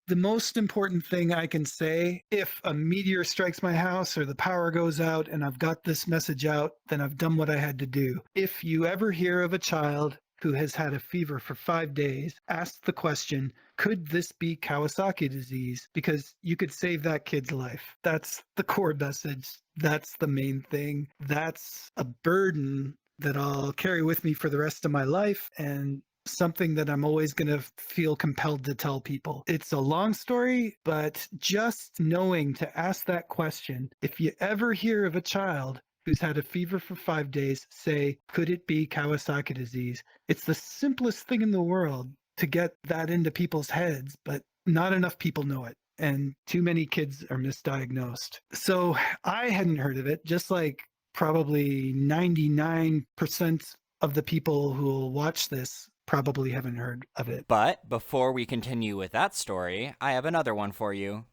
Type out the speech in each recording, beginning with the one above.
The most important thing I can say, if a meteor strikes my house or the power goes out and I've got this message out, then I've done what I had to do. If you ever hear of a child who has had a fever for 5 days, ask the question, could this be Kawasaki disease? Because you could save that kid's life. That's the core message. That's the main thing. That's a burden that I'll carry with me for the rest of my life. And something that I'm always going to feel compelled to tell people. It's a long story, but just knowing to ask that question, if you ever hear of a child who's had a fever for 5 days, say, could it be Kawasaki disease? It's the simplest thing in the world to get that into people's heads, but not enough people know it. And too many kids are misdiagnosed. So I hadn't heard of it, just like probably 99% of the people who will watch this probably haven't heard of it. But before we continue with that story, I have another one for you.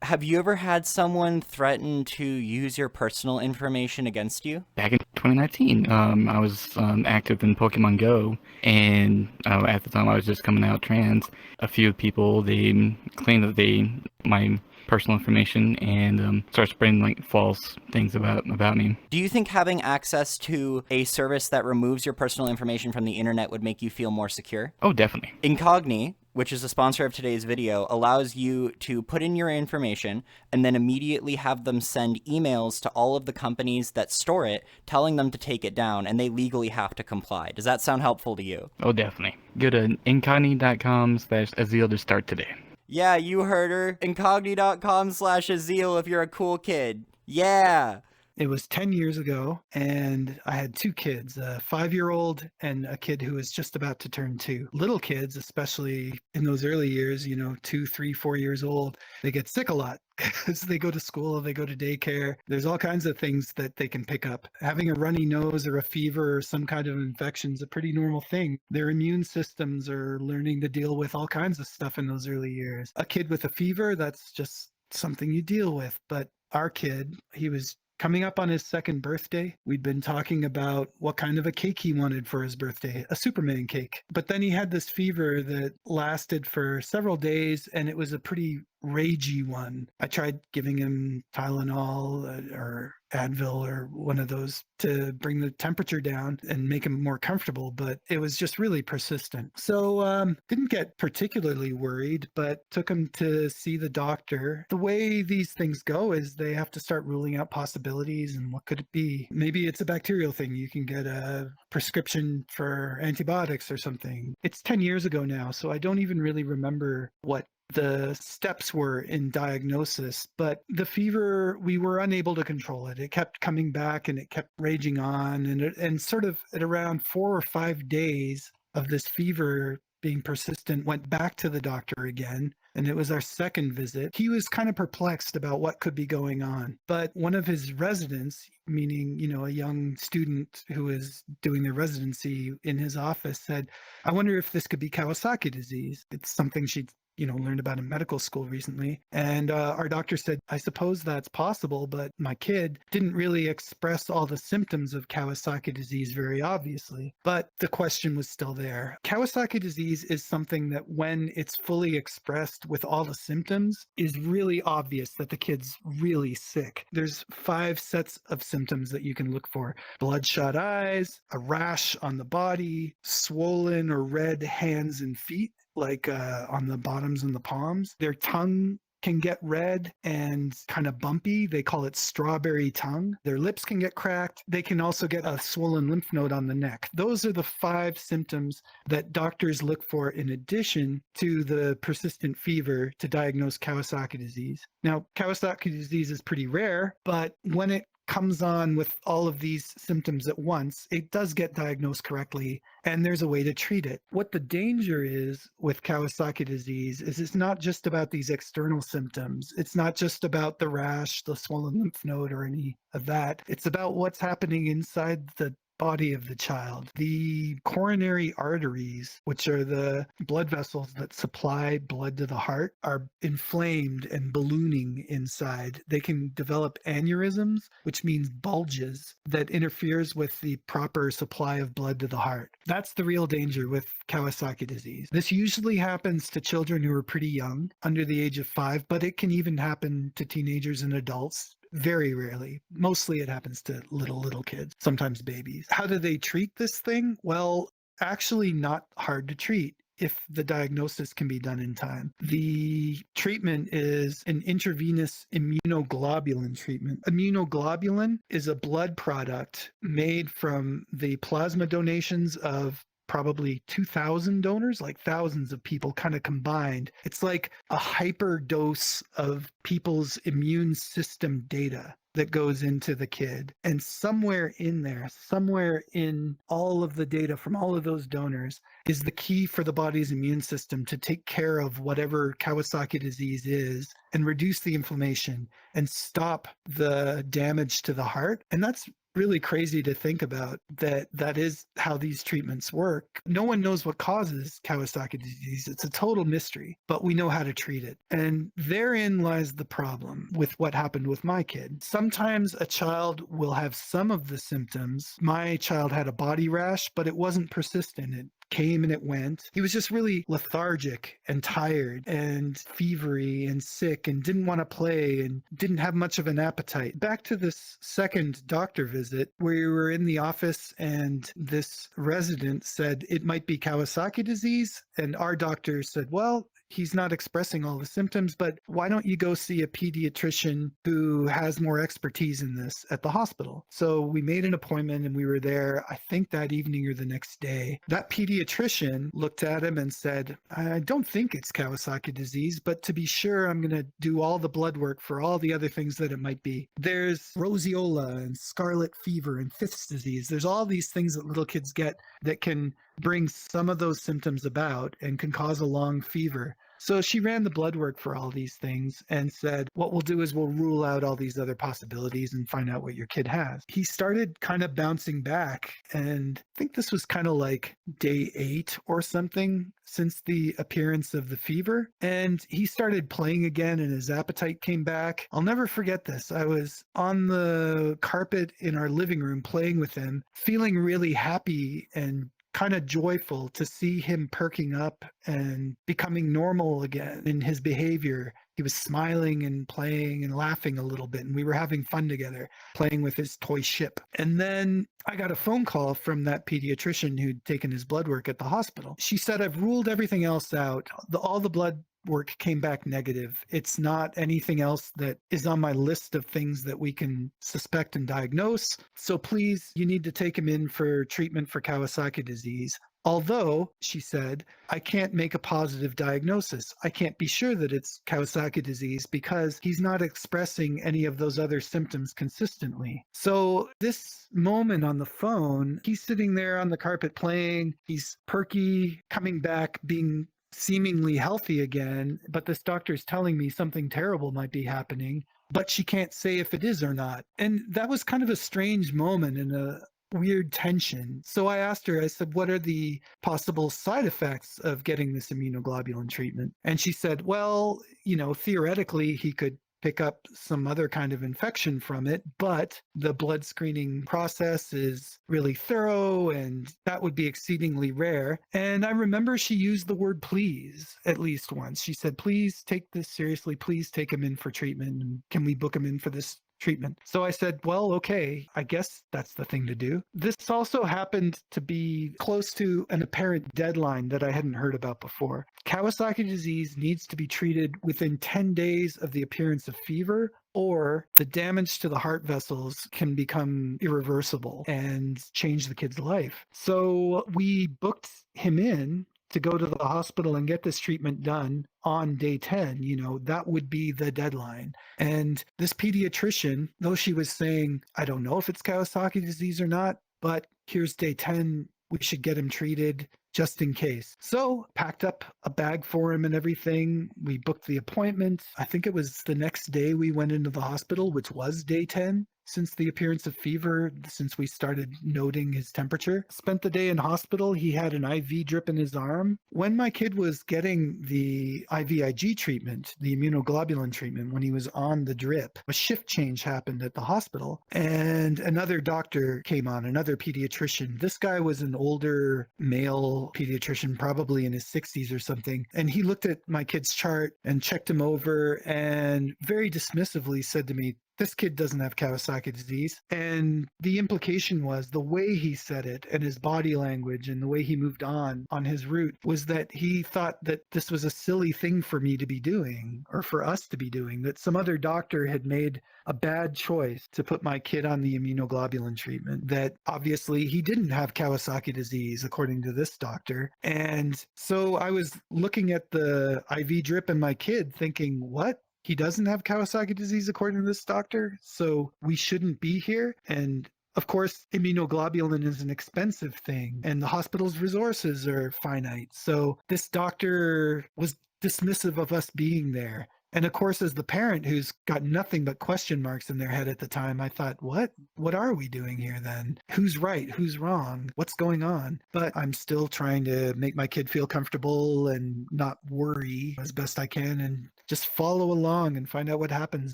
Have you ever had someone threaten to use your personal information against you? Back in 2019, I was active in Pokemon Go, and at the time I was just coming out trans. A few people, they claimed that my personal information and started spreading like false things about me. Do you think having access to a service that removes your personal information from the internet would make you feel more secure? Oh, definitely. Incogni, which is the sponsor of today's video, allows you to put in your information and then immediately have them send emails to all of the companies that store it, telling them to take it down, and they legally have to comply. Does that sound helpful to you? Oh, definitely. Go to incogni.com/Azeel to start today. Yeah, you heard her. Incogni.com/Azeel if you're a cool kid. Yeah. It was 10 years ago, and I had two kids, a 5-year-old and a kid who was just about to turn 2. Little kids, especially in those early years, 2, 3, 4 years old, they get sick a lot because they go to school, they go to daycare. There's all kinds of things that they can pick up. Having a runny nose or a fever or some kind of infection is a pretty normal thing. Their immune systems are learning to deal with all kinds of stuff in those early years. A kid with a fever, that's just something you deal with. But our kid, he was coming up on his 2nd birthday. We'd been talking about what kind of a cake he wanted for his birthday, a Superman cake. But then he had this fever that lasted for several days, and it was a pretty ragey one. I tried giving him Tylenol or Advil or one of those to bring the temperature down and make him more comfortable, but it was just really persistent. So didn't get particularly worried, but took him to see the doctor. The way these things go is they have to start ruling out possibilities and what could it be. Maybe it's a bacterial thing. You can get a prescription for antibiotics or something. It's 10 years ago now, so I don't even really remember what the steps were in diagnosis, but the fever, we were unable to control it. It kept coming back and it kept raging on, and sort of at around 4 or 5 days of this fever being persistent, went back to the doctor again, and it was our 2nd visit. He was kind of perplexed about what could be going on, but one of his residents, meaning a young student who was doing their residency in his office, said, I wonder if this could be Kawasaki disease. It's something she'd learned about in medical school recently. And our doctor said, I suppose that's possible, but my kid didn't really express all the symptoms of Kawasaki disease very obviously. But the question was still there. Kawasaki disease is something that when it's fully expressed with all the symptoms is really obvious that the kid's really sick. There's 5 sets of symptoms that you can look for: bloodshot eyes, a rash on the body, swollen or red hands and feet, like on the bottoms and the palms. Their tongue can get red and kind of bumpy. They call it strawberry tongue. Their lips can get cracked. They can also get a swollen lymph node on the neck. Those are the 5 symptoms that doctors look for in addition to the persistent fever to diagnose Kawasaki disease. Now, Kawasaki disease is pretty rare, but when it comes on with all of these symptoms at once, it does get diagnosed correctly, and there's a way to treat it. What the danger is with Kawasaki disease is it's not just about these external symptoms. It's not just about the rash, the swollen lymph node, or any of that. It's about what's happening inside the body of the child. The coronary arteries, which are the blood vessels that supply blood to the heart, are inflamed and ballooning inside. They can develop aneurysms, which means bulges that interferes with the proper supply of blood to the heart. That's the real danger with Kawasaki disease. This usually happens to children who are pretty young, under the age of 5, but it can even happen to teenagers and adults. Very rarely. Mostly it happens to little kids, sometimes babies. How do they treat this thing? Well, actually not hard to treat if the diagnosis can be done in time. The treatment is an intravenous immunoglobulin treatment. Immunoglobulin is a blood product made from the plasma donations of probably 2,000 donors, like thousands of people kind of combined. It's like a hyper dose of people's immune system data that goes into the kid. And somewhere in there, somewhere in all of the data from all of those donors is the key for the body's immune system to take care of whatever Kawasaki disease is and reduce the inflammation and stop the damage to the heart. And that's really crazy to think about, that is how these treatments work. No one knows what causes Kawasaki disease. It's a total mystery, but we know how to treat it. And therein lies the problem with what happened with my kid. Sometimes a child will have some of the symptoms. My child had a body rash, but it wasn't persistent. It came and it went. He was just really lethargic and tired and fevery and sick and didn't want to play and didn't have much of an appetite. Back to this second doctor visit, we were in the office and this resident said it might be Kawasaki disease. And our doctor said, well, he's not expressing all the symptoms, but why don't you go see a pediatrician who has more expertise in this at the hospital? So we made an appointment and we were there, I think that evening or the next day. That pediatrician looked at him and said, I don't think it's Kawasaki disease, but to be sure, I'm going to do all the blood work for all the other things that it might be. There's roseola and scarlet fever and Fifth's disease. There's all these things that little kids get that can bring some of those symptoms about and can cause a long fever. So she ran the blood work for all these things and said, what we'll do is we'll rule out all these other possibilities and find out what your kid has. He started kind of bouncing back, and I think this was kind of like day 8 or something since the appearance of the fever. And he started playing again and his appetite came back. I'll never forget this. I was on the carpet in our living room playing with him, feeling really happy and kind of joyful to see him perking up and becoming normal again in his behavior. He was smiling and playing and laughing a little bit, and we were having fun together, playing with his toy ship. And then I got a phone call from that pediatrician who'd taken his blood work at the hospital. She said, I've ruled everything else out. All the blood work came back negative. It's not anything else that is on my list of things that we can suspect and diagnose. So please, you need to take him in for treatment for Kawasaki disease. Although, she said, I can't make a positive diagnosis. I can't be sure that it's Kawasaki disease because he's not expressing any of those other symptoms consistently. So this moment on the phone, he's sitting there on the carpet playing, he's perky, coming back, being seemingly healthy again, but this doctor's telling me something terrible might be happening, but she can't say if it is or not. And that was kind of a strange moment and a weird tension. So I asked her, I said, what are the possible side effects of getting this immunoglobulin treatment? And she said, well, theoretically, he could pick up some other kind of infection from it, but the blood screening process is really thorough and that would be exceedingly rare. And I remember she used the word please at least once. She said, please take this seriously. Please take him in for treatment. And can we book him in for this treatment? So I said, well, okay, I guess that's the thing to do. This also happened to be close to an apparent deadline that I hadn't heard about before. Kawasaki disease needs to be treated within 10 days of the appearance of fever, or the damage to the heart vessels can become irreversible and change the kid's life. So we booked him in to go to the hospital and get this treatment done on day 10. That would be the deadline. And this pediatrician, though she was saying, I don't know if it's Kawasaki disease or not, but here's day 10, we should get him treated just in case. So packed up a bag for him and everything. We booked the appointment. I think it was the next day we went into the hospital, which was day 10. since the appearance of fever, since we started noting his temperature. Spent the day in hospital. He had an IV drip in his arm. When my kid was getting the IVIG treatment, the immunoglobulin treatment, when he was on the drip, a shift change happened at the hospital, and another doctor came on, another pediatrician. This guy was an older male pediatrician, probably in his 60s or something, and he looked at my kid's chart and checked him over and very dismissively said to me, "This kid doesn't have Kawasaki disease." And the implication was the way he said it and his body language and the way he moved on his route was that he thought that this was a silly thing for me to be doing or for us to be doing, that some other doctor had made a bad choice to put my kid on the immunoglobulin treatment, that obviously he didn't have Kawasaki disease, according to this doctor. And so I was looking at the IV drip in my kid thinking, what? He doesn't have Kawasaki disease according to this doctor, so we shouldn't be here. And of course, immunoglobulin is an expensive thing, and the hospital's resources are finite. So this doctor was dismissive of us being there. And of course, as the parent who's got nothing but question marks in their head at the time, I thought, what are we doing here then? Who's right? Who's wrong? What's going on? But I'm still trying to make my kid feel comfortable and not worry as best I can and just follow along and find out what happens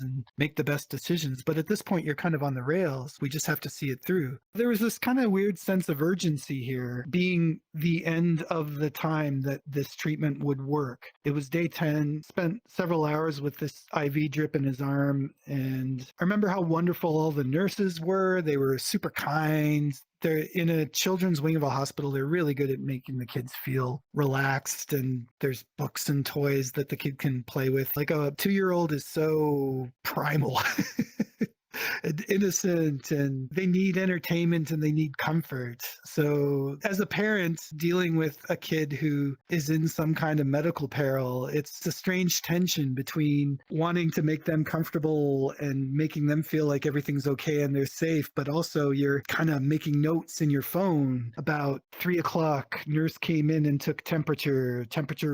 and make the best decisions. But at this point, you're kind of on the rails. We just have to see it through. There was this kind of weird sense of urgency here, being the end of the time that this treatment would work. It was day 10, spent several hours with this IV drip in his arm. And I remember how wonderful all the nurses were. They were super kind. They're in a children's wing of a hospital. They're really good at making the kids feel relaxed, and there's books and toys that the kid can play with. Like a 2-year-old is so primal and innocent, and they need entertainment and they need comfort. So as a parent dealing with a kid who is in some kind of medical peril, it's a strange tension between wanting to make them comfortable and making them feel like everything's okay and they're safe, but also you're kind of making notes in your phone about 3:00, nurse came in and took temperature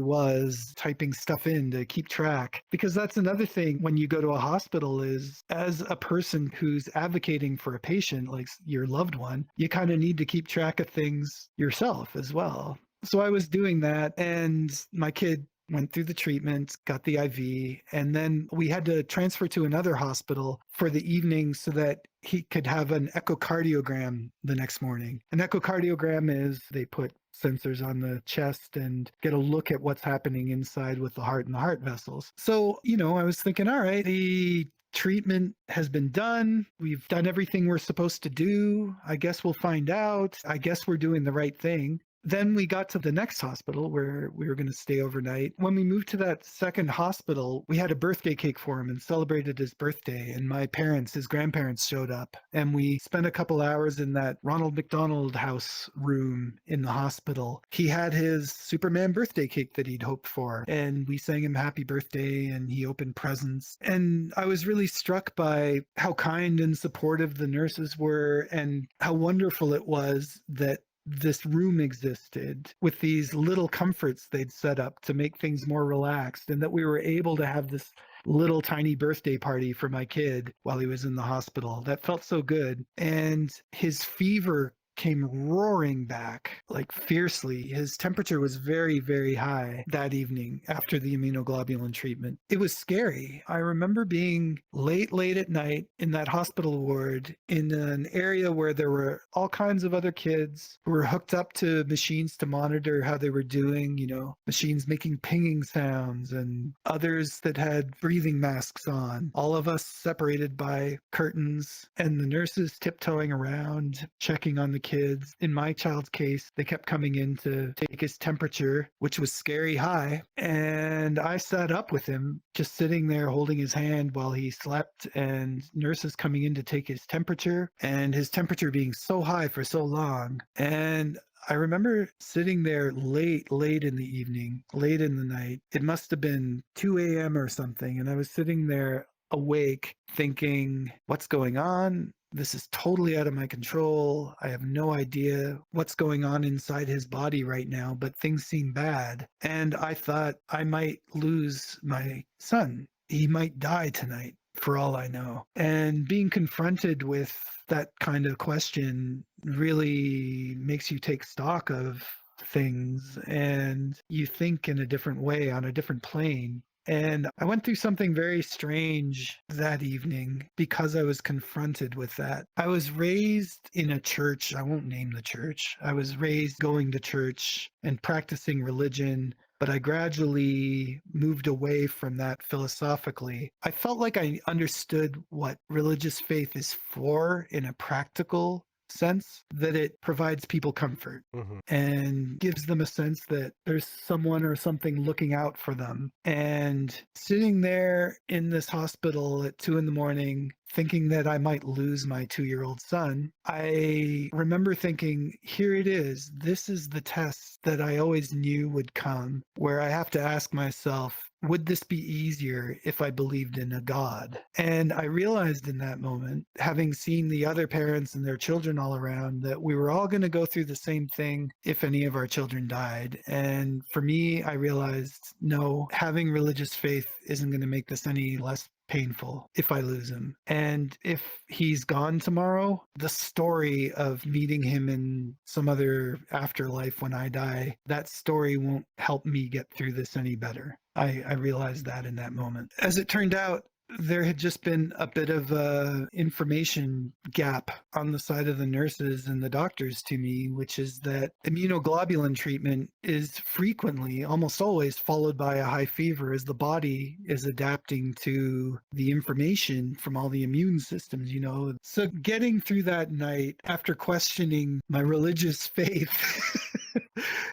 was, typing stuff in to keep track. Because that's another thing when you go to a hospital is, as a person who's advocating for a patient, like your loved one, you kind of need to keep track of things yourself as well. So I was doing that, and my kid went through the treatment, got the IV, and then we had to transfer to another hospital for the evening so that he could have an echocardiogram the next morning. An echocardiogram is they put sensors on the chest and get a look at what's happening inside with the heart and the heart vessels. So, I was thinking, all right, the treatment has been done. We've done everything we're supposed to do. I guess we'll find out. I guess we're doing the right thing. Then we got to the next hospital where we were going to stay overnight. When we moved to that second hospital, we had a birthday cake for him and celebrated his birthday. And my parents, his grandparents, showed up. And we spent a couple hours in that Ronald McDonald House room in the hospital. He had his Superman birthday cake that he'd hoped for. And we sang him happy birthday, and he opened presents. And I was really struck by how kind and supportive the nurses were and how wonderful it was that this room existed with these little comforts they'd set up to make things more relaxed, and that we were able to have this little tiny birthday party for my kid while he was in the hospital. That felt so good. And his fever came roaring back, like fiercely. His temperature was very, very high that evening after the immunoglobulin treatment. It was scary. I remember being late at night in that hospital ward in an area where there were all kinds of other kids who were hooked up to machines to monitor how they were doing, machines making pinging sounds, and others that had breathing masks on. All of us separated by curtains, and the nurses tiptoeing around, checking on the kids. In my child's case, they kept coming in to take his temperature, which was scary high. And I sat up with him, just sitting there holding his hand while he slept, and nurses coming in to take his temperature, and his temperature being so high for so long. And I remember sitting there late in the evening, late in the night. It must have been 2 a.m. or something. And I was sitting there awake thinking, what's going on? This is totally out of my control. I have no idea what's going on inside his body right now, but things seem bad. And I thought I might lose my son. He might die tonight. for all I know. And being confronted with that kind of question really makes you take stock of things, and you think in a different way on a different plane. And I went through something very strange that evening because I was confronted with that. I was raised in a church. I won't name the church. I was raised going to church and practicing religion, but I gradually moved away from that philosophically. I felt like I understood what religious faith is for in a practical sense, that it provides people comfort and gives them a sense that there's someone or something looking out for them. And sitting there in this hospital at 2 a.m, thinking that I might lose my 2-year-old son, I remember thinking, here it is. This is the test that I always knew would come, where I have to ask myself, would this be easier if I believed in a God? And I realized in that moment, having seen the other parents and their children all around, that we were all going to go through the same thing if any of our children died. And for me, I realized, no, having religious faith isn't going to make this any less painful if I lose him. And if he's gone tomorrow, the story of meeting him in some other afterlife when I die, that story won't help me get through this any better. I realized that in that moment. As it turned out, there had just been a bit of a information gap on the side of the nurses and the doctors to me, which is that immunoglobulin treatment is frequently, almost always, followed by a high fever as the body is adapting to the information from all the immune systems, you know. So getting through that night after questioning my religious faith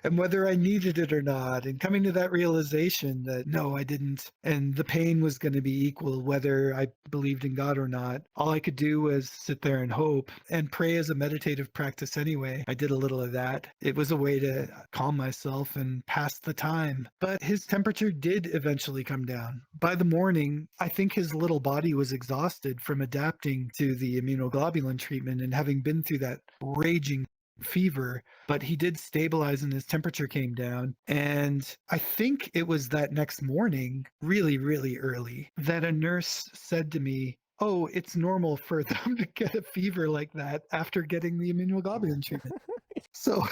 and whether I needed it or not, and coming to that realization that no, I didn't, and the pain was going to be equal whether I believed in God or not. All I could do was sit there and hope and pray as a meditative practice anyway. I did a little of that. It was a way to calm myself and pass the time. But his temperature did eventually come down. By the morning, I think his little body was exhausted from adapting to the immunoglobulin treatment and having been through that raging fever, but he did stabilize and his temperature came down. And I think it was that next morning, really, really early, that a nurse said to me, oh, it's normal for them to get a fever like that after getting the immunoglobulin treatment. So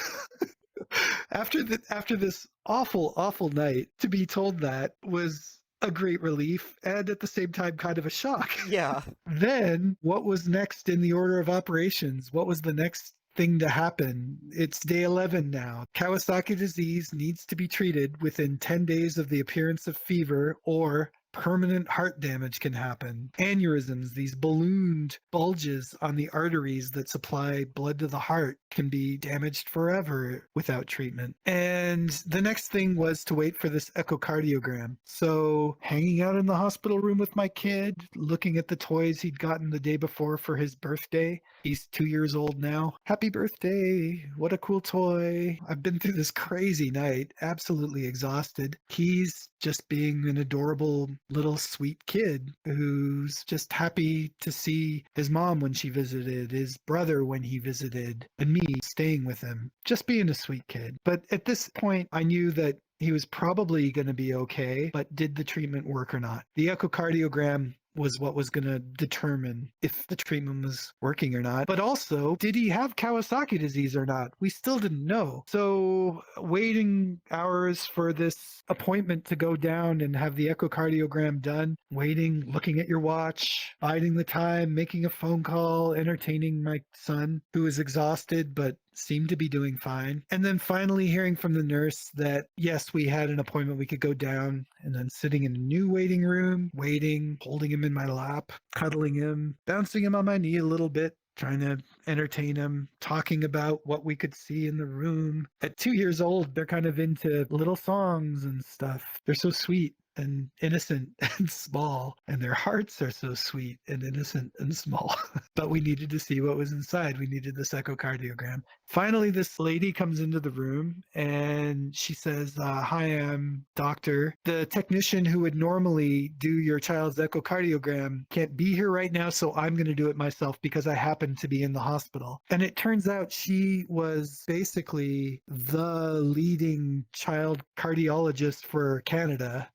after this awful night, to be told that was a great relief and at the same time kind of a shock. Yeah. Then what was next in the order of operations? What was the next thing to happen? It's day 11 now. Kawasaki disease needs to be treated within 10 days of the appearance of fever, or permanent heart damage can happen. Aneurysms, these ballooned bulges on the arteries that supply blood to the heart, can be damaged forever without treatment. And the next thing was to wait for this echocardiogram. So hanging out in the hospital room with my kid, looking at the toys he'd gotten the day before for his birthday. He's 2 years old now. Happy birthday. What a cool toy. I've been through this crazy night, absolutely exhausted. He's just being an adorable little sweet kid who's just happy to see his mom when she visited, his brother when he visited, and me staying with him, just being a sweet kid. But at this point, I knew that he was probably going to be okay, but did the treatment work or not? The echocardiogram was what was going to determine if the treatment was working or not. But also, did he have Kawasaki disease or not? We still didn't know. So waiting hours for this appointment to go down and have the echocardiogram done, waiting, looking at your watch, biding the time, making a phone call, entertaining my son who was exhausted but seemed to be doing fine. And then finally hearing from the nurse that, yes, we had an appointment, we could go down, and then sitting in a new waiting room, waiting, holding him in my lap, cuddling him, bouncing him on my knee a little bit, trying to entertain him, talking about what we could see in the room. At 2 years old, they're kind of into little songs and stuff. They're so sweet and innocent and small, and their hearts are so sweet and innocent and small. But we needed to see what was inside. We needed this echocardiogram. Finally, this lady comes into the room and she says, hi, I'm doctor. The technician who would normally do your child's echocardiogram can't be here right now, so I'm going to do it myself because I happen to be in the hospital. And it turns out she was basically the leading child cardiologist for Canada.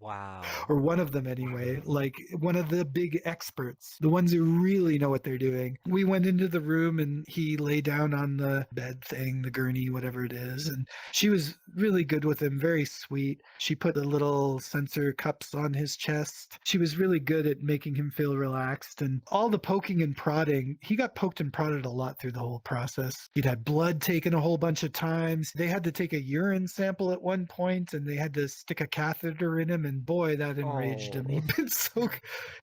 Wow. or one of them anyway, like one of the big experts, the ones who really know what they're doing. We went into the room and he lay down on the bed thing, the gurney, whatever it is. And she was really good with him, very sweet. She put the little sensor cups on his chest. She was really good at making him feel relaxed. And all the poking and prodding, he got poked and prodded a lot through the whole process. He'd had blood taken a whole bunch of times. They had to take a urine sample at one point and they had to stick a catheter in him. And boy, that enraged him. Oh.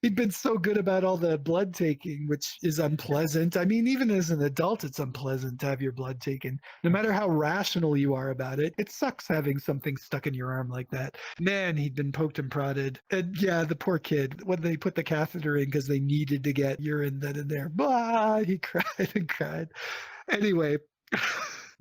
He'd been so good about all the blood taking, which is unpleasant. I mean, even as an adult, it's unpleasant to have your blood taken. No matter how rational you are about it, it sucks having something stuck in your arm like that. Man, he'd been poked and prodded. And yeah, the poor kid, when they put the catheter in because they needed to get urine then and there, blah, he cried and cried. Anyway,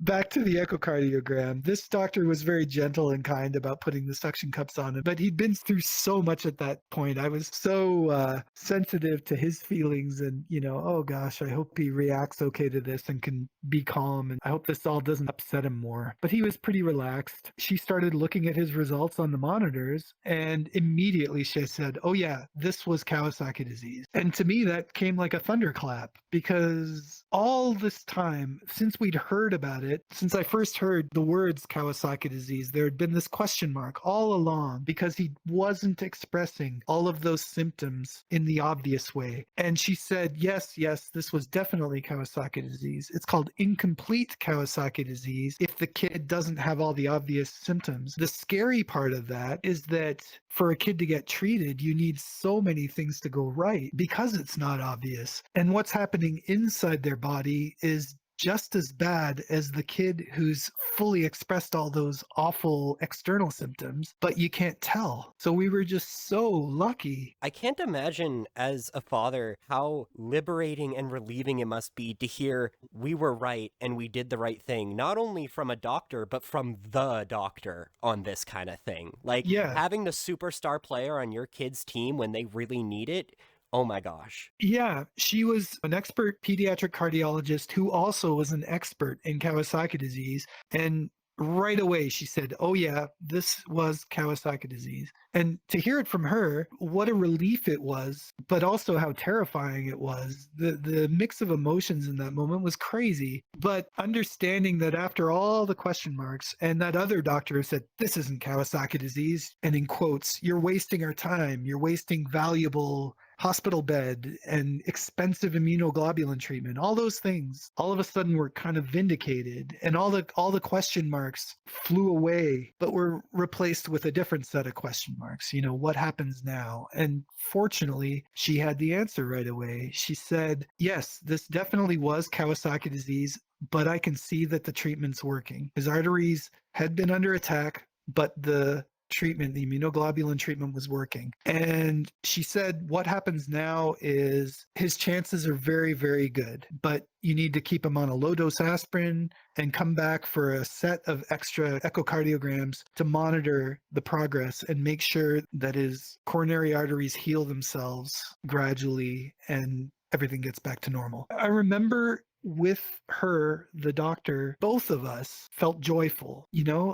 back to the echocardiogram. This doctor was very gentle and kind about putting the suction cups on him, but he'd been through so much at that point. I was so sensitive to his feelings and, oh gosh, I hope he reacts okay to this and can be calm. And I hope this all doesn't upset him more. But he was pretty relaxed. She started looking at his results on the monitors and immediately she said, oh yeah, this was Kawasaki disease. And to me, that came like a thunderclap because all this time since we'd heard about it, since I first heard the words Kawasaki disease, there had been this question mark all along because he wasn't expressing all of those symptoms in the obvious way. And she said, yes, this was definitely Kawasaki disease. It's called incomplete Kawasaki disease if the kid doesn't have all the obvious symptoms. The scary part of that is that for a kid to get treated, you need so many things to go right because it's not obvious. And what's happening inside their body is just as bad as the kid who's fully expressed all those awful external symptoms, but you can't tell. So we were just so lucky. I can't imagine as a father how liberating and relieving it must be to hear we were right and we did the right thing, not only from a doctor, but from the doctor on this kind of thing. Like having the superstar player on your kid's team when they really need it. Oh my gosh. Yeah, she was an expert pediatric cardiologist who also was an expert in Kawasaki disease. And right away she said, oh yeah, this was Kawasaki disease. And to hear it from her, what a relief it was, but also how terrifying it was. The mix of emotions in that moment was crazy. But understanding that after all the question marks, and that other doctor said, this isn't Kawasaki disease, and in quotes, you're wasting our time, you're wasting valuable hospital bed and expensive immunoglobulin treatment, all those things, all of a sudden were kind of vindicated and all the question marks flew away, but were replaced with a different set of question marks. What happens now? And fortunately, she had the answer right away. She said, yes, this definitely was Kawasaki disease, but I can see that the treatment's working. His arteries had been under attack, but the immunoglobulin treatment was working. And she said, what happens now is his chances are very, very good, but you need to keep him on a low dose aspirin and come back for a set of extra echocardiograms to monitor the progress and make sure that his coronary arteries heal themselves gradually and everything gets back to normal. I remember with her, the doctor, both of us felt joyful.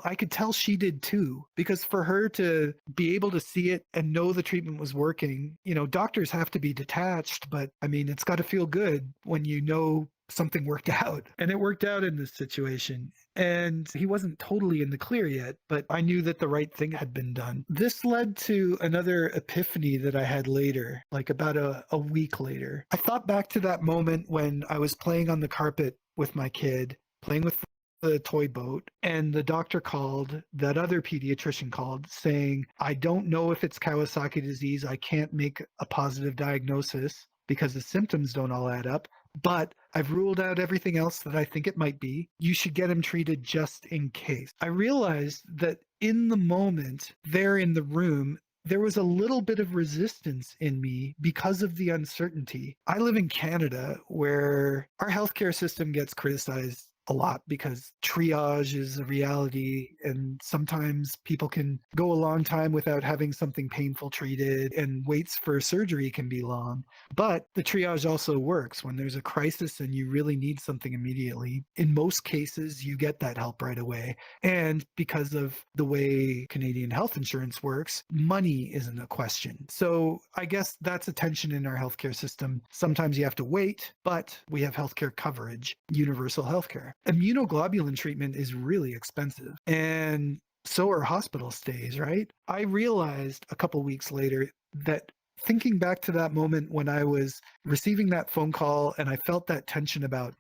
I could tell she did too, because for her to be able to see it and know the treatment was working, doctors have to be detached, but I mean, it's got to feel good when you know something worked out. And it worked out in this situation. And he wasn't totally in the clear yet, but I knew that the right thing had been done. This led to another epiphany that I had later, like about a week later. I thought back to that moment when I was playing on the carpet with my kid, playing with the toy boat, and the doctor called, that other pediatrician called, saying, I don't know if it's Kawasaki disease. I can't make a positive diagnosis because the symptoms don't all add up. But I've ruled out everything else that I think it might be. You should get him treated just in case. I realized that in the moment there in the room, there was a little bit of resistance in me because of the uncertainty. I live in Canada where our healthcare system gets criticized a lot because triage is a reality, and sometimes people can go a long time without having something painful treated, and waits for surgery can be long. But the triage also works when there's a crisis and you really need something immediately. In most cases, you get that help right away. And because of the way Canadian health insurance works, money isn't a question. So I guess that's a tension in our healthcare system. Sometimes you have to wait, but we have healthcare coverage, universal healthcare. Immunoglobulin treatment is really expensive, and so are hospital stays, right? I realized a couple weeks later that thinking back to that moment when I was receiving that phone call and I felt that tension about,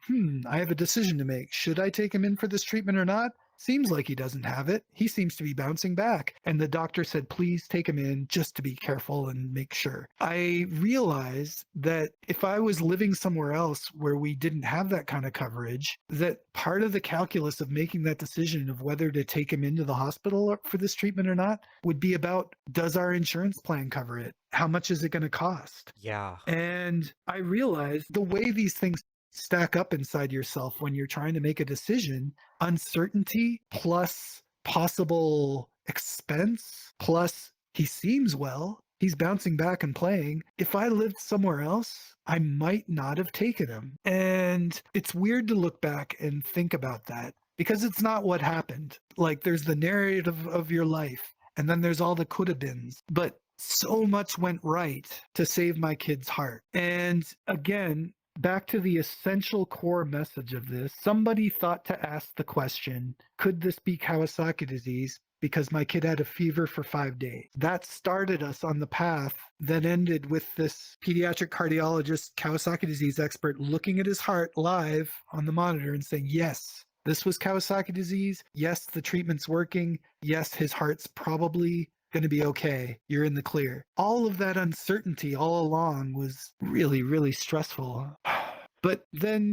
I have a decision to make. Should I take him in for this treatment or not? Seems like he doesn't have it. He seems to be bouncing back. And the doctor said, please take him in just to be careful and make sure. I realized that if I was living somewhere else where we didn't have that kind of coverage, that part of the calculus of making that decision of whether to take him into the hospital for this treatment or not would be about, does our insurance plan cover it? How much is it going to cost? Yeah. And I realized the way these things stack up inside yourself when you're trying to make a decision, uncertainty plus possible expense plus he seems well, he's bouncing back and playing. If I lived somewhere else, I might not have taken him. And it's weird to look back and think about that because it's not what happened. Like there's the narrative of your life and then there's all the could have beens. But so much went right to save my kid's heart. And again, back to the essential core message of this, somebody thought to ask the question, could this be Kawasaki disease? Because my kid had a fever for 5 days. That started us on the path that ended with this pediatric cardiologist, Kawasaki disease expert, looking at his heart live on the monitor and saying, yes, this was Kawasaki disease. Yes, the treatment's working. Yes, his heart's probably going to be okay. You're in the clear. All of that uncertainty all along was really, really stressful. But then,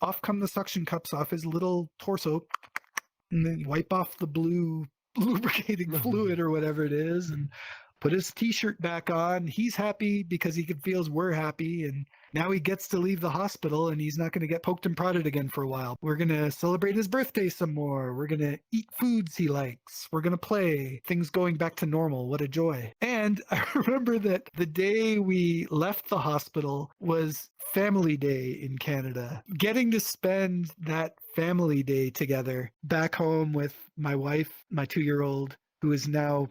off come the suction cups off his little torso and then wipe off the blue lubricating fluid or whatever it is and put his t-shirt back on. He's happy because he feels we're happy, and now he gets to leave the hospital and he's not going to get poked and prodded again for a while. We're going to celebrate his birthday some more. We're going to eat foods he likes. We're going to play. Things going back to normal. What a joy. And I remember that the day we left the hospital was Family Day in Canada. Getting to spend that family day together back home with my wife, my 2-year-old, who is now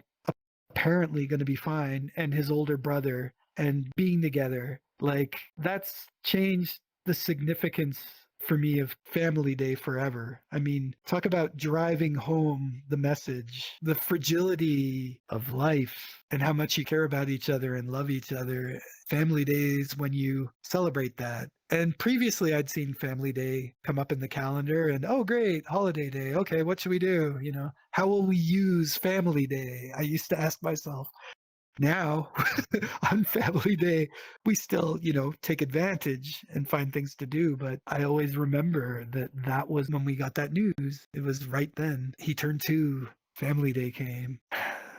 apparently going to be fine, and his older brother, and being together, like that's changed the significance for me of Family Day forever. I mean, talk about driving home the message, the fragility of life and how much you care about each other and love each other. Family Days when you celebrate that. And previously I'd seen Family Day come up in the calendar and, oh, great, holiday day. Okay, what should we do? How will we use Family Day? I used to ask myself. Now, on Family Day, we still, take advantage and find things to do. But I always remember that was when we got that news. It was right then. He turned 2. Family Day came.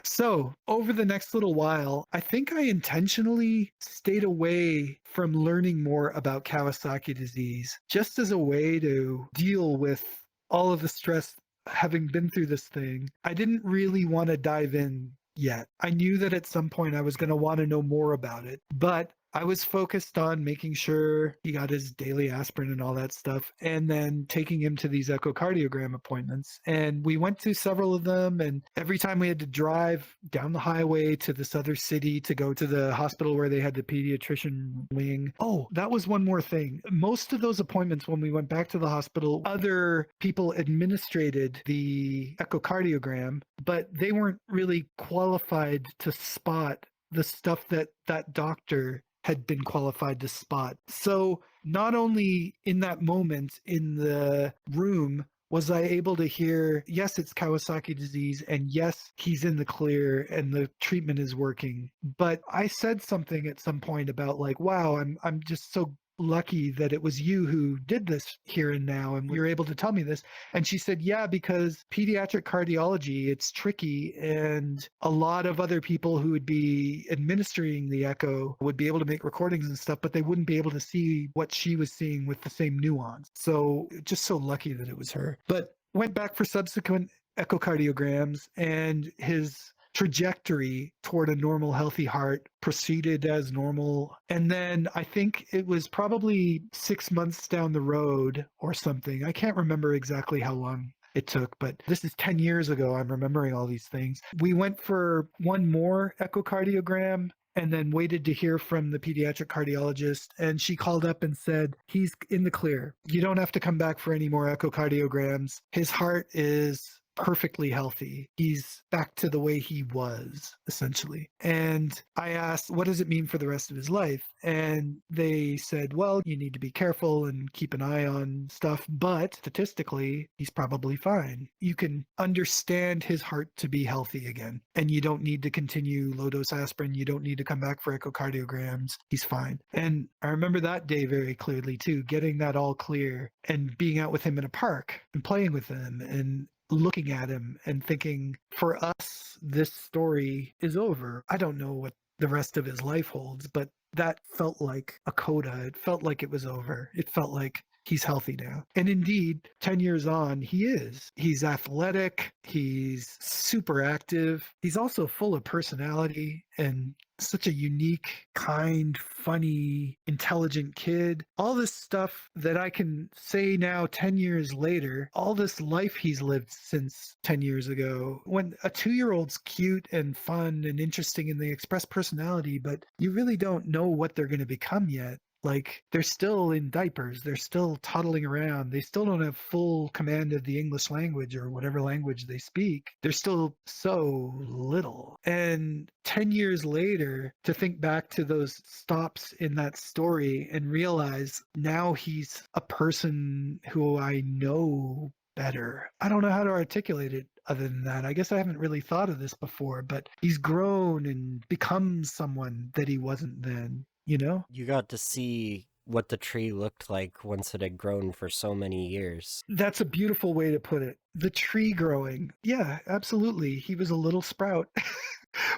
So over the next little while, I think I intentionally stayed away from learning more about Kawasaki disease, just as a way to deal with all of the stress having been through this thing. I didn't really want to dive in yet. I knew that at some point I was going to want to know more about it, but I was focused on making sure he got his daily aspirin and all that stuff, and then taking him to these echocardiogram appointments. And we went to several of them, and every time we had to drive down the highway to this other city to go to the hospital where they had the pediatrician wing. Oh, that was one more thing. Most of those appointments, when we went back to the hospital, other people administrated the echocardiogram, but they weren't really qualified to spot the stuff that doctor had been qualified to spot. So not only in that moment in the room was I able to hear, yes, it's Kawasaki disease, and yes, he's in the clear and the treatment is working. But I said something at some point about like, wow, I'm just so lucky that it was you who did this here and now, and you're able to tell me this. And she said, yeah, because pediatric cardiology, it's tricky, and a lot of other people who would be administering the echo would be able to make recordings and stuff, but they wouldn't be able to see what she was seeing with the same nuance. So just so lucky that it was her. But went back for subsequent echocardiograms, and his trajectory toward a normal, healthy heart proceeded as normal. And then I think it was probably 6 months down the road or something. I can't remember exactly how long it took, but this is 10 years ago. I'm remembering all these things. We went for one more echocardiogram and then waited to hear from the pediatric cardiologist. And she called up and said, he's in the clear. You don't have to come back for any more echocardiograms. His heart is perfectly healthy. He's back to the way he was, essentially. And I asked, what does it mean for the rest of his life? And they said, well, you need to be careful and keep an eye on stuff, but statistically, he's probably fine. You can understand his heart to be healthy again, and you don't need to continue low-dose aspirin. You don't need to come back for echocardiograms. He's fine. And I remember that day very clearly, too, getting that all clear and being out with him in a park and playing with him and looking at him and thinking, for us, this story is over. I don't know what the rest of his life holds, but that felt like a coda. It felt like it was over. It felt like he's healthy now. And indeed, 10 years on, he is. He's athletic. He's super active. He's also full of personality and such a unique, kind, funny, intelligent kid. All this stuff that I can say now 10 years later, all this life he's lived since 10 years ago. When a 2-year-old's cute and fun and interesting and they express personality, but you really don't know what they're going to become yet. Like, they're still in diapers. They're still toddling around. They still don't have full command of the English language or whatever language they speak. They're still so little. And 10 years later, to think back to those stops in that story and realize now he's a person who I know better. I don't know how to articulate it other than that. I guess I haven't really thought of this before, but he's grown and become someone that he wasn't then. You know? You got to see what the tree looked like once it had grown for so many years. That's a beautiful way to put it. The tree growing. Yeah, absolutely. He was a little sprout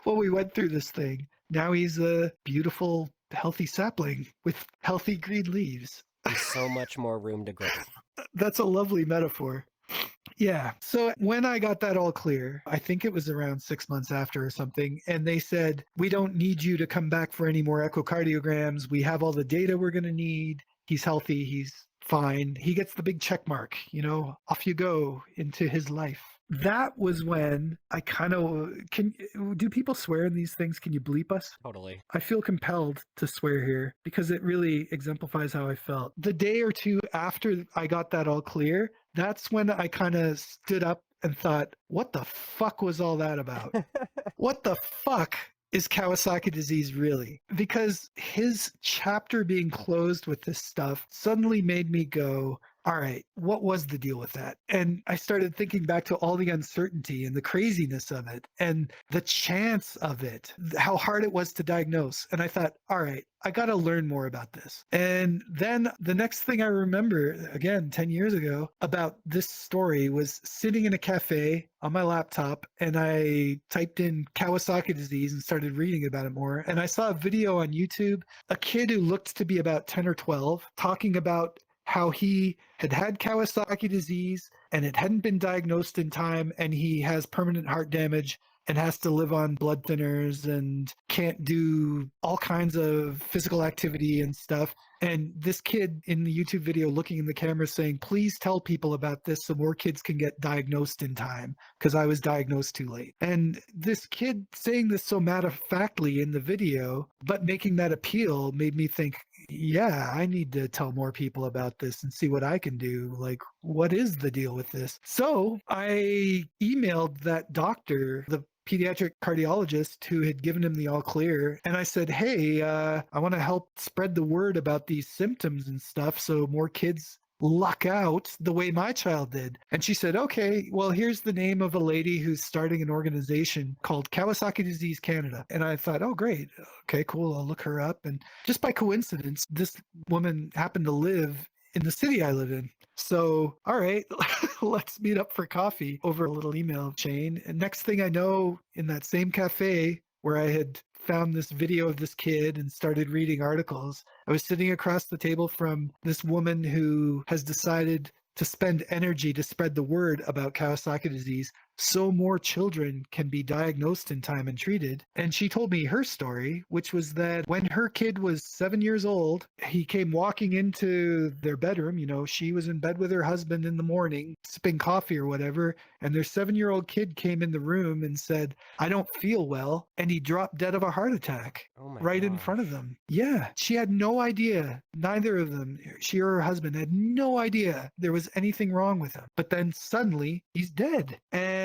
when we went through this thing. Now he's a beautiful, healthy sapling with healthy green leaves. There's so much more room to grow. That's a lovely metaphor. Yeah. So when I got that all clear, I think it was around 6 months after or something, and they said, we don't need you to come back for any more echocardiograms. We have all the data we're going to need. He's healthy. He's fine. He gets the big check mark, off you go into his life. That was when I do people swear in these things? Can you bleep us? Totally. I feel compelled to swear here because it really exemplifies how I felt. The day or two after I got that all clear, that's when I kind of stood up and thought, what the fuck was all that about? What the fuck is Kawasaki disease really? Because his chapter being closed with this stuff suddenly made me go, all right, what was the deal with that? And I started thinking back to all the uncertainty and the craziness of it and the chance of it, how hard it was to diagnose. And I thought, all right, I got to learn more about this. And then the next thing I remember, again, 10 years ago, about this story was sitting in a cafe on my laptop, and I typed in Kawasaki disease and started reading about it more. And I saw a video on YouTube, a kid who looked to be about 10 or 12 talking about how he had Kawasaki disease and it hadn't been diagnosed in time, and he has permanent heart damage and has to live on blood thinners and can't do all kinds of physical activity and stuff. And this kid in the YouTube video looking in the camera saying, please tell people about this so more kids can get diagnosed in time because I was diagnosed too late. And this kid saying this so matter-of-factly in the video, but making that appeal made me think, yeah, I need to tell more people about this and see what I can do. Like, what is the deal with this? So I emailed that doctor, the pediatric cardiologist who had given him the all clear. And I said, hey, I want to help spread the word about these symptoms and stuff so more kids luck out the way my child did. And she said, okay, well, here's the name of a lady who's starting an organization called Kawasaki Disease Canada. And I thought, oh, great. Okay, cool. I'll look her up. And just by coincidence, this woman happened to live in the city I live in. So, all right, let's meet up for coffee over a little email chain. And next thing I know, in that same cafe where I had found this video of this kid and started reading articles, I was sitting across the table from this woman who has decided to spend energy to spread the word about Kawasaki disease so more children can be diagnosed in time and treated. And she told me her story, which was that when her kid was 7 years old, he came walking into their bedroom. You know, she was in bed with her husband in the morning, sipping coffee or whatever. And their 7-year-old kid came in the room and said, I don't feel well. And he dropped dead of a heart attack right in front of them. Yeah, she had no idea. Neither of them, she or her husband, had no idea there was anything wrong with him. But then suddenly he's dead. And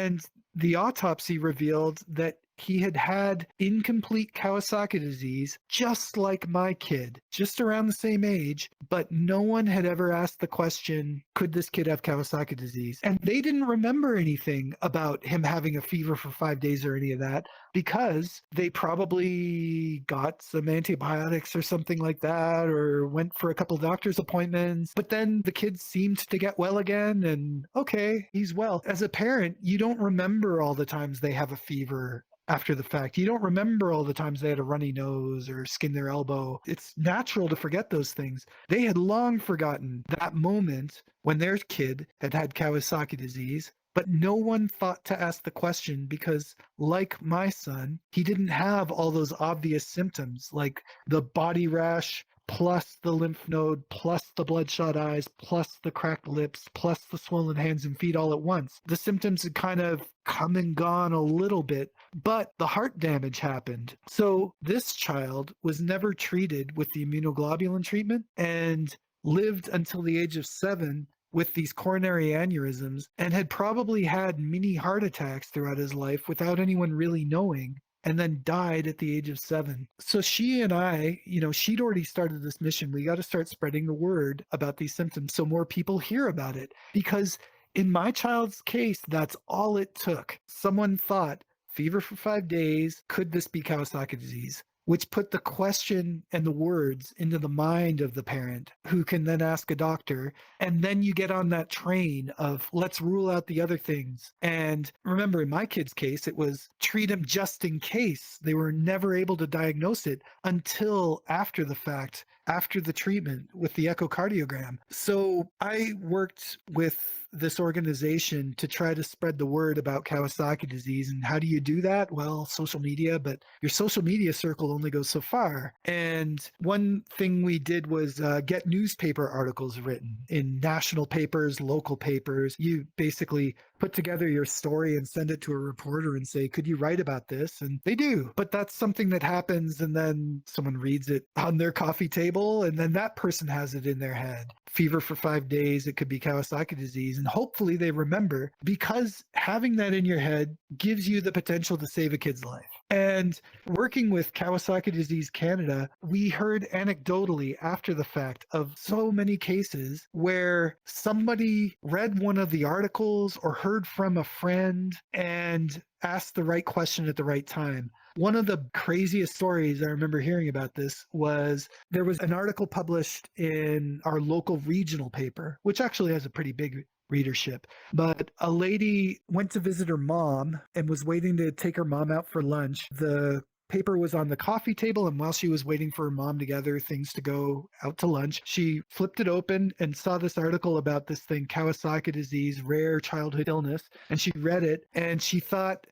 the autopsy revealed that he had had incomplete Kawasaki disease, just like my kid, just around the same age, but no one had ever asked the question, could this kid have Kawasaki disease? And they didn't remember anything about him having a fever for 5 days or any of that, because they probably got some antibiotics or something like that, or went for a couple doctor's appointments. But then the kid seemed to get well again, and okay, he's well. As a parent, you don't remember all the times they have a fever after the fact. You don't remember all the times they had a runny nose or skinned their elbow. It's natural to forget those things. They had long forgotten that moment when their kid had had Kawasaki disease, but no one thought to ask the question because, like my son, he didn't have all those obvious symptoms like the body rash, plus the lymph node, plus the bloodshot eyes, plus the cracked lips, plus the swollen hands and feet all at once. The symptoms had kind of come and gone a little bit, but the heart damage happened. So this child was never treated with the immunoglobulin treatment and lived until the age of 7 with these coronary aneurysms and had probably had mini heart attacks throughout his life without anyone really knowing, and then died at the age of 7. So she and I, she'd already started this mission. We got to start spreading the word about these symptoms so more people hear about it. Because in my child's case, that's all it took. Someone thought, fever for 5 days, could this be Kawasaki disease? Which put the question and the words into the mind of the parent, who can then ask a doctor. And then you get on that train of let's rule out the other things. And remember, in my kid's case, it was treat him just in case. They were never able to diagnose it until after the fact, after the treatment with the echocardiogram. So I worked with this organization to try to spread the word about Kawasaki disease. And how do you do that? Well, social media, but your social media circle only goes so far. And one thing we did was get newspaper articles written in national papers, local papers. You basically put together your story and send it to a reporter and say, could you write about this? And they do. But that's something that happens, and then someone reads it on their coffee table, and then that person has it in their head. Fever for 5 days, it could be Kawasaki disease. And hopefully they remember, because having that in your head gives you the potential to save a kid's life. And working with Kawasaki Disease Canada, we heard anecdotally after the fact of so many cases where somebody read one of the articles or heard from a friend and asked the right question at the right time. One of the craziest stories I remember hearing about this was there was an article published in our local regional paper, which actually has a pretty big readership. But a lady went to visit her mom and was waiting to take her mom out for lunch. The paper was on the coffee table, and while she was waiting for her mom to gather things to go out to lunch, she flipped it open and saw this article about this thing, Kawasaki disease, rare childhood illness. And she read it and she thought,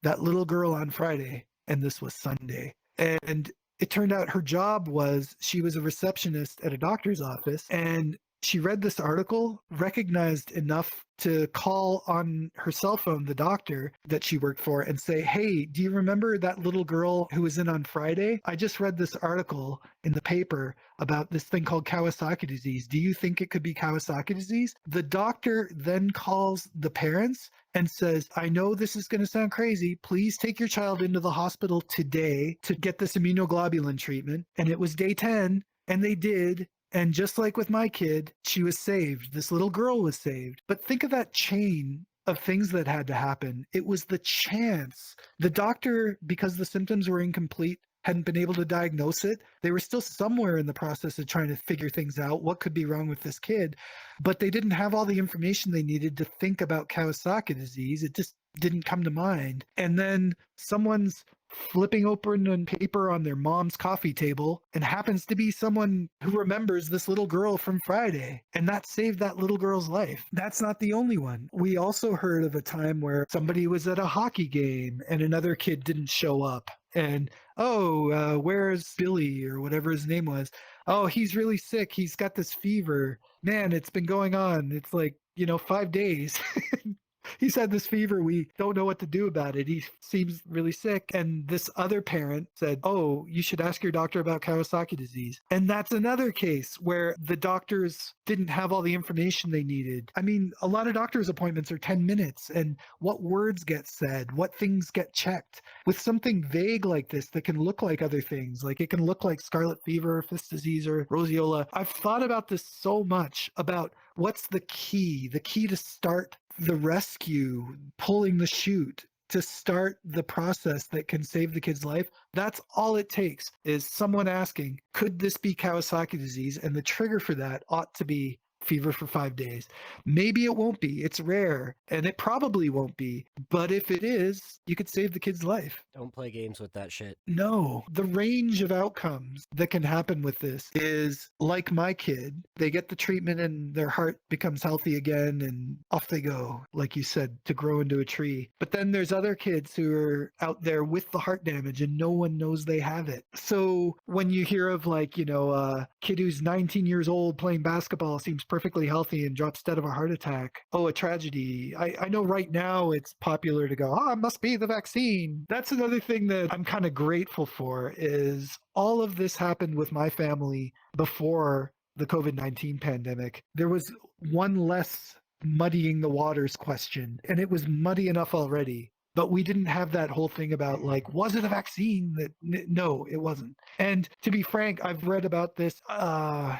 that little girl on Friday, and this was Sunday. And it turned out her job was she was a receptionist at a doctor's office, and she read this article, recognized enough to call on her cell phone the doctor that she worked for and say, hey, do you remember that little girl who was in on Friday? I just read this article in the paper about this thing called Kawasaki disease. Do you think it could be Kawasaki disease? The doctor then calls the parents and says, I know this is going to sound crazy. Please take your child into the hospital today to get this immunoglobulin treatment. And it was day 10, and they did. And just like with my kid, she was saved. This little girl was saved. But think of that chain of things that had to happen. It was the chance. The doctor, because the symptoms were incomplete, hadn't been able to diagnose it. They were still somewhere in the process of trying to figure things out. What could be wrong with this kid? But they didn't have all the information they needed to think about Kawasaki disease. It just didn't come to mind. And then someone's flipping open on paper on their mom's coffee table and happens to be someone who remembers this little girl from Friday, and that saved that little girl's life. That's not the only one. We also heard of a time where somebody was at a hockey game and another kid didn't show up, and where's Billy or whatever his name was? Oh, he's really sick, he's got this fever, man, it's been going on, it's like 5 days. He's had this fever. We don't know what to do about it. He seems really sick. And this other parent said, oh, you should ask your doctor about Kawasaki disease. And that's another case where the doctors didn't have all the information they needed. I mean, a lot of doctor's appointments are 10 minutes, and what words get said, what things get checked. With something vague like this that can look like other things, like it can look like scarlet fever, fist disease, or roseola. I've thought about this so much, about what's the key to start the rescue, pulling the chute, to start the process that can save the kid's life. That's all it takes, is someone asking, could this be Kawasaki disease? And the trigger for that ought to be fever for 5 days. Maybe it won't be. It's rare, and it probably won't be. But if it is, you could save the kid's life. Don't play games with that shit. No, the range of outcomes that can happen with this is like my kid. They get the treatment and their heart becomes healthy again, and off they go, like you said, to grow into a tree. But then there's other kids who are out there with the heart damage and no one knows they have it. So when you hear of a kid who's 19 years old playing basketball, seems perfectly healthy and drops dead of a heart attack, oh, a tragedy. I know right now it's popular to go, it must be the vaccine. That's another thing that I'm kind of grateful for, is all of this happened with my family before the COVID-19 pandemic. There was one less muddying the waters question, and it was muddy enough already. But we didn't have that whole thing about was it a vaccine? No, it wasn't. And to be frank, I've read about this,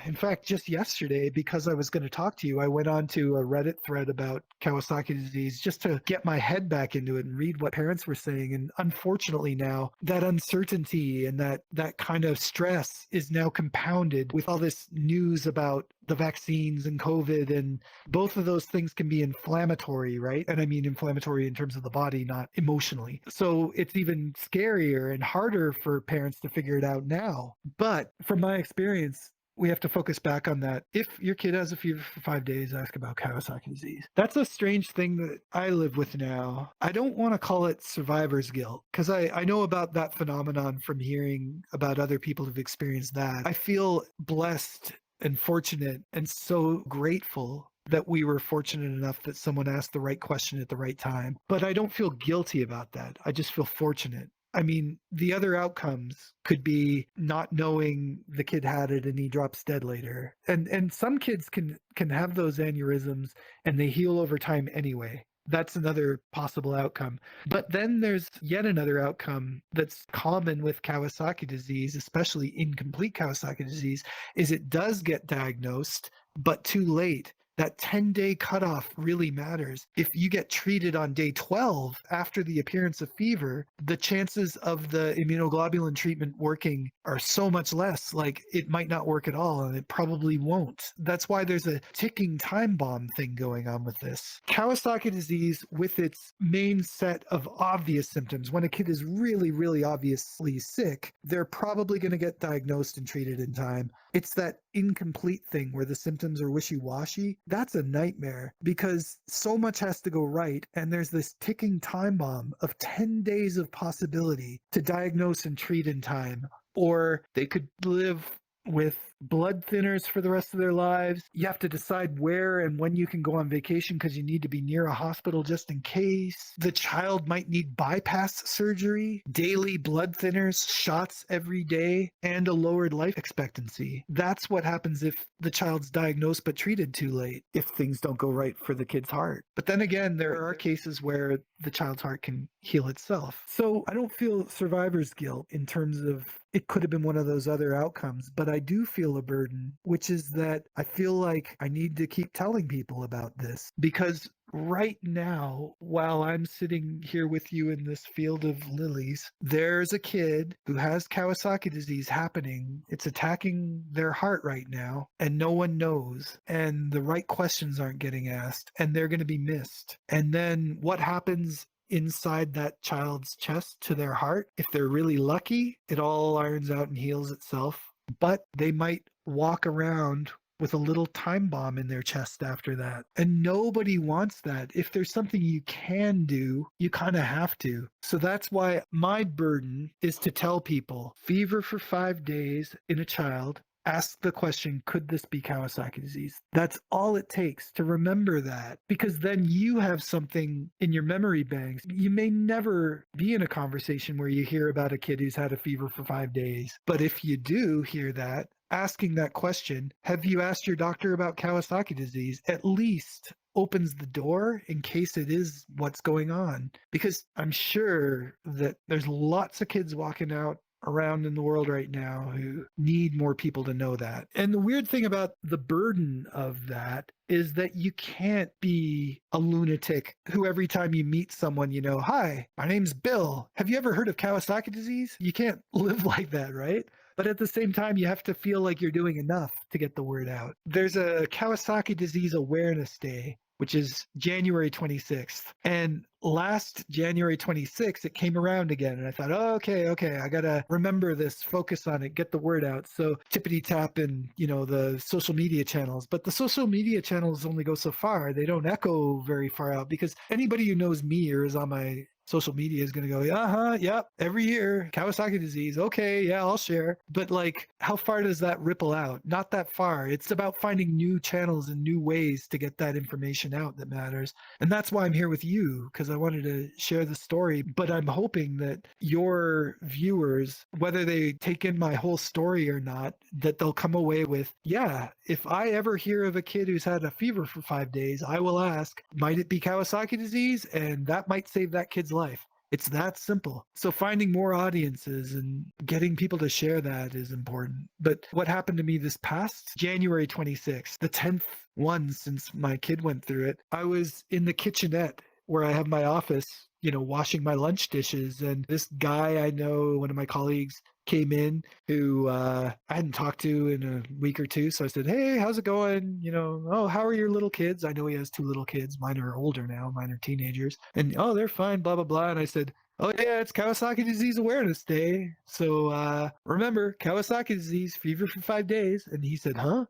in fact, just yesterday, because I was going to talk to you, I went on to a Reddit thread about Kawasaki disease just to get my head back into it and read what parents were saying. And unfortunately now, that uncertainty and that kind of stress is now compounded with all this news about the vaccines and COVID, and both of those things can be inflammatory, right? And I mean inflammatory in terms of the body, not emotionally. So it's even scarier and harder for parents to figure it out now. But from my experience, we have to focus back on that. If your kid has a fever for 5 days, ask about Kawasaki disease. That's a strange thing that I live with now. I don't want to call it survivor's guilt, because I know about that phenomenon from hearing about other people who've experienced that. I feel blessed and fortunate and so grateful that we were fortunate enough that someone asked the right question at the right time. But I don't feel guilty about that. I just feel fortunate. I mean, the other outcomes could be not knowing the kid had it and he drops dead later. And some kids can have those aneurysms and they heal over time anyway. That's another possible outcome. But then there's yet another outcome that's common with Kawasaki disease, especially incomplete Kawasaki disease, is it does get diagnosed, but too late. That 10-day cutoff really matters. If you get treated on day 12 after the appearance of fever, the chances of the immunoglobulin treatment working are so much less. Like, it might not work at all, and it probably won't. That's why there's a ticking time bomb thing going on with this. Kawasaki disease, with its main set of obvious symptoms, when a kid is really, really obviously sick, they're probably going to get diagnosed and treated in time. It's that incomplete thing where the symptoms are wishy-washy. That's a nightmare, because so much has to go right, and there's this ticking time bomb of 10 days of possibility to diagnose and treat in time. Or they could live with blood thinners for the rest of their lives. You have to decide where and when you can go on vacation because you need to be near a hospital just in case. The child might need bypass surgery, daily blood thinners, shots every day, and a lowered life expectancy. That's what happens if the child's diagnosed but treated too late, if things don't go right for the kid's heart. But then again, there are cases where the child's heart can heal itself. So I don't feel survivor's guilt in terms of it could have been one of those other outcomes. But I do feel a burden, which is that I feel like I need to keep telling people about this because right now, while I'm sitting here with you in this field of lilies, there's a kid who has Kawasaki disease happening. It's attacking their heart right now, and no one knows. And the right questions aren't getting asked, and they're going to be missed. And then what happens inside that child's chest to their heart? If they're really lucky, it all irons out and heals itself. But they might walk around with a little time bomb in their chest after that. And nobody wants that. If there's something you can do, you kind of have to. So that's why my burden is to tell people fever for 5 days in a child. Ask the question, could this be Kawasaki disease? That's all it takes to remember that, because then you have something in your memory banks. You may never be in a conversation where you hear about a kid who's had a fever for 5 days. But if you do hear that, asking that question, have you asked your doctor about Kawasaki disease? At least opens the door in case it is what's going on. Because I'm sure that there's lots of kids walking out around in the world right now who need more people to know that. And the weird thing about the burden of that is that you can't be a lunatic who every time you meet someone, you know, hi, my name's Bill. Have you ever heard of Kawasaki disease? You can't live like that, right? But at the same time, you have to feel like you're doing enough to get the word out. There's a Kawasaki Disease Awareness Day, which is January 26th. And last January 26th, it came around again. And I thought, oh, okay, I got to remember this, focus on it, get the word out. So tippity tap in, the social media channels. But the social media channels only go so far. They don't echo very far out because anybody who knows me or is on my social media is going to go, yep, every year, Kawasaki disease. Okay, yeah, I'll share. But how far does that ripple out? Not that far. It's about finding new channels and new ways to get that information out that matters. And that's why I'm here with you, because I wanted to share the story. But I'm hoping that your viewers, whether they take in my whole story or not, that they'll come away with, yeah, if I ever hear of a kid who's had a fever for 5 days, I will ask, might it be Kawasaki disease? And that might save that kid's life. It's that simple. So finding more audiences and getting people to share that is important. But what happened to me this past January 26th, the 10th one since my kid went through it, I was in the kitchenette where I have my office, washing my lunch dishes. And this guy I know, one of my colleagues, came in who I hadn't talked to in a week or two. So I said, hey, how's it going? Oh, how are your little kids? I know he has 2 little kids. Mine are older now. Mine are teenagers. And, oh, they're fine, blah, blah, blah. And I said, oh, yeah, it's Kawasaki Disease Awareness Day. So remember, Kawasaki disease, fever for 5 days. And he said, huh?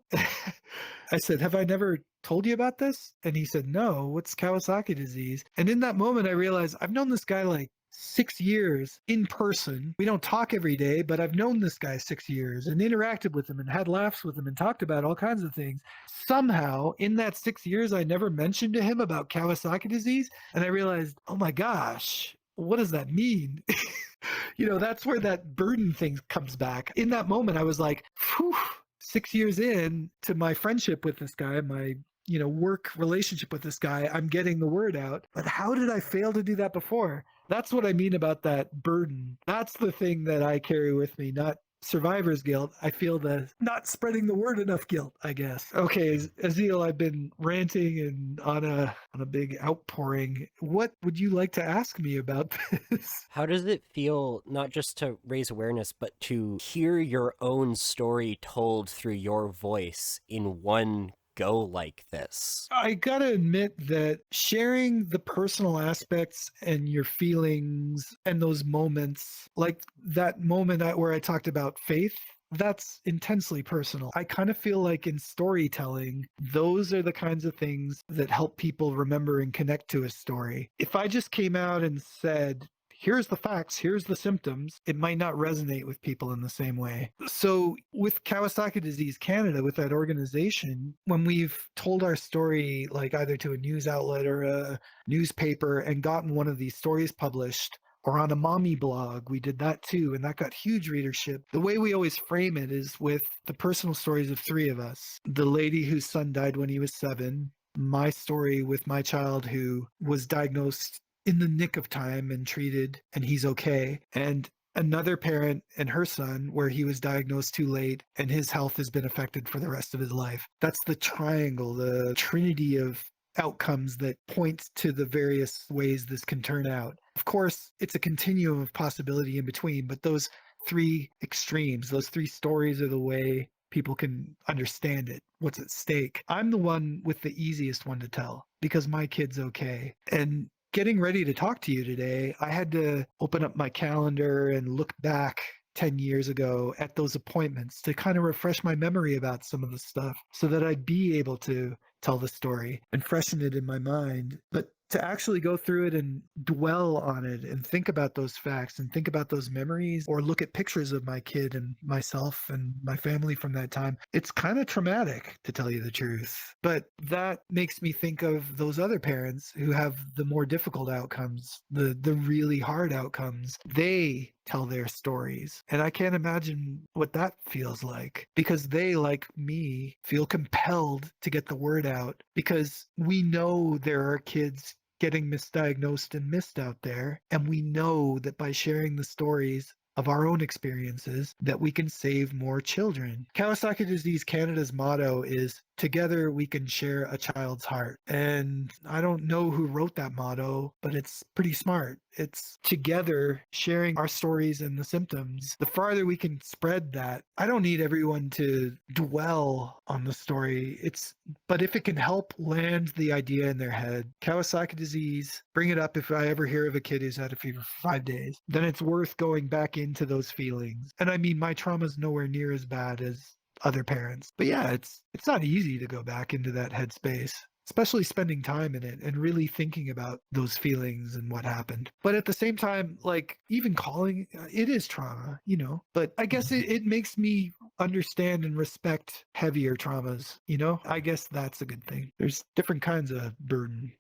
I said, have I never told you about this? And he said, no, what's Kawasaki disease? And in that moment, I realized I've known this guy 6 years in person. We don't talk every day, but I've known this guy 6 years and interacted with him and had laughs with him and talked about all kinds of things. Somehow, in that 6 years, I never mentioned to him about Kawasaki disease. And I realized, oh my gosh, what does that mean? That's where that burden thing comes back. In that moment, I was like, whew, 6 years in to my friendship with this guy, my work relationship with this guy, I'm getting the word out. But how did I fail to do that before? That's what I mean about that burden. That's the thing that I carry with me, not survivor's guilt. I feel the not spreading the word enough guilt, I guess. Okay, Azil, I've been ranting and on a big outpouring. What would you like to ask me about this? How does it feel not just to raise awareness, but to hear your own story told through your voice in one go like this? I gotta admit that sharing the personal aspects and your feelings and those moments, like that moment where I talked about faith, that's intensely personal. I kind of feel like in storytelling, those are the kinds of things that help people remember and connect to a story. If I just came out and said, here's the facts, here's the symptoms, it might not resonate with people in the same way. So with Kawasaki Disease Canada, with that organization, when we've told our story, either to a news outlet or a newspaper and gotten one of these stories published, or on a mommy blog, we did that too, and that got huge readership. The way we always frame it is with the personal stories of 3 of us. The lady whose son died when he was 7, my story with my child who was diagnosed in the nick of time and treated, and he's okay. And another parent and her son, where he was diagnosed too late and his health has been affected for the rest of his life. That's the triangle, the trinity of outcomes that points to the various ways this can turn out. Of course, it's a continuum of possibility in between, but those three extremes, those three stories are the way people can understand it, what's at stake. I'm the one with the easiest one to tell because my kid's okay. And getting ready to talk to you today, I had to open up my calendar and look back 10 years ago at those appointments to kind of refresh my memory about some of the stuff so that I'd be able to tell the story and freshen it in my mind. But to actually go through it and dwell on it and think about those facts and think about those memories or look at pictures of my kid and myself and my family from that time, it's kind of traumatic, to tell you the truth. But that makes me think of those other parents who have the more difficult outcomes, the really hard outcomes. They tell their stories. And I can't imagine what that feels like because they, like me, feel compelled to get the word out because we know there are kids getting misdiagnosed and missed out there. And we know that by sharing the stories of our own experiences that we can save more children. Kawasaki Disease Canada's motto is, "Together we can share a child's heart." And I don't know who wrote that motto, but it's pretty smart. It's together sharing our stories and the symptoms. The farther we can spread that, I don't need everyone to dwell on the story. But if it can help land the idea in their head, Kawasaki disease, bring it up if I ever hear of a kid who's had a fever for 5 days, then it's worth going back into those feelings. And I mean, my trauma's nowhere near as bad as other parents. But yeah, it's not easy to go back into that headspace, especially spending time in it and really thinking about those feelings and what happened. But at the same time, like even calling, it is trauma, but I guess it makes me understand and respect heavier traumas, I guess that's a good thing. There's different kinds of burden.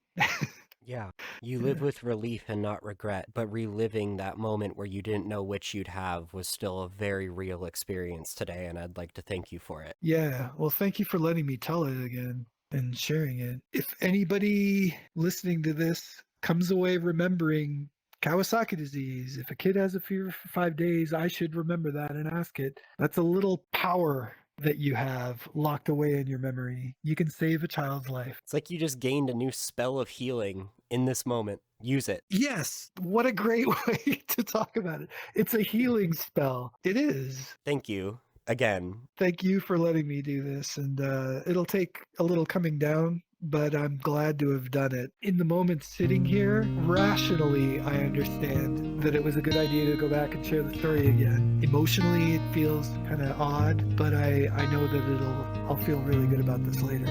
Yeah, you live with relief and not regret, but reliving that moment where you didn't know which you'd have was still a very real experience today, and I'd like to thank you for it. Yeah, well, thank you for letting me tell it again and sharing it. If anybody listening to this comes away remembering Kawasaki disease, if a kid has a fever for 5 days, I should remember that and ask it. That's a little power that you have locked away in your memory. You can save a child's life. It's like you just gained a new spell of healing in this moment. Use it. Yes, what a great way to talk about it. It's a healing spell. It is. Thank you again. Thank you for letting me do this. And it'll take a little coming down, but I'm glad to have done it. In the moment sitting here, rationally, I understand that it was a good idea to go back and share the story again. Emotionally, it feels kind of odd, but I know that I'll feel really good about this later.